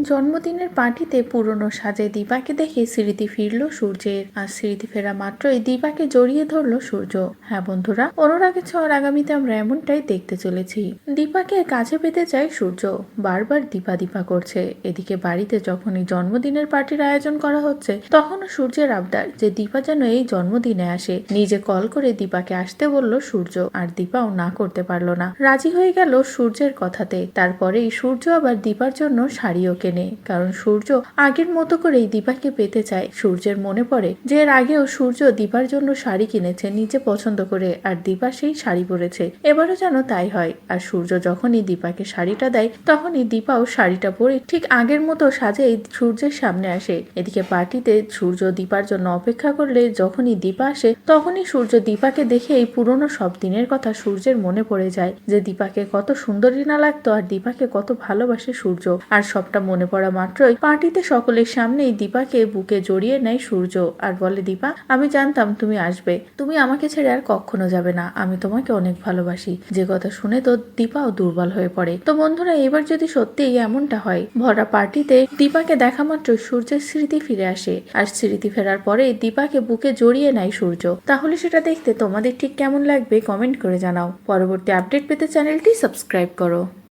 জন্মদিনের পার্টিতে পুরনো সাজে দীপাকে দেখে স্মৃতি ফিরল সূর্যের। আর স্মৃতি ফেরা মাত্রই দীপাকে জড়িয়ে ধরল সূর্য। হ্যাঁ বন্ধুরা, অনুরাগের ছোঁয়ার আগামীতে আমরা এমনটাই দেখতে চলেছি। দীপাকে কাছে পেতে চায় সূর্য, বারবার দীপা দীপা করছে। এদিকে বাড়িতে যখনই জন্মদিনের পার্টির আয়োজন করা হচ্ছে, তখনও সূর্যের আবদার যে দীপা যেন এই জন্মদিনে আসে। নিজে কল করে দীপাকে আসতে বলল সূর্য, আর দীপাও না করতে পারলো না, রাজি হয়ে গেল সূর্যের কথাতে। তারপরেই সূর্য আবার দীপার জন্য শাড়িও কেনে, কারণ সূর্য আগের মতো করেই দীপাকে পেতে চায়। সূর্যের মনে পড়ে যে এর আগেও সূর্য দীপার জন্য শাড়ি কিনেছে নিজে পছন্দ করে, আর দীপা সেই শাড়ি পরেছে। এবারও যেন তাই হয়। আর সূর্য যখনই দীপাকে শাড়িটা দেয়, তখনই দীপাও শাড়িটা পরে ঠিক আগের মতো সাজেই সূর্যের সামনে আসে। এদিকে পার্টিতে সূর্য দীপার জন্য অপেক্ষা করলে যখনই দীপা আসে, তখনই সূর্য দীপাকে দেখে এই পুরনো সব দিনের কথা সূর্যের মনে পড়ে যায়, যে দীপাকে কত সুন্দরী না লাগতো, আর দীপাকে কত ভালোবাসে সূর্য। আর সবটা মনে পড়া মাত্রই পার্টিতে সকলের সামনেই দীপাকে বুকে জড়িয়ে নেয় সূর্য, আর বলে, দীপা, আমি জানতাম তুমি আসবে, তুমি আমাকে ছেড়ে আর কখনো যাবে না, আমি তোমাকে অনেক ভালোবাসি। যে কথা শুনে তো দীপাও দুর্বল হয়ে পড়ে। তো বন্ধুরা, এবার যদি সত্যিই এমনটা হয়, ভরা পার্টিতে দীপাকে দেখা মাত্র সূর্যের স্মৃতি ফিরে আসে, আর স্মৃতি ফেরার পরে দীপাকে বুকে জড়িয়ে নেয় সূর্য, তাহলে সেটা দেখতে তোমাদের ঠিক কেমন লাগবে কমেন্ট করে জানাও। পরবর্তী আপডেট পেতে চ্যানেলটি সাবস্ক্রাইব করো।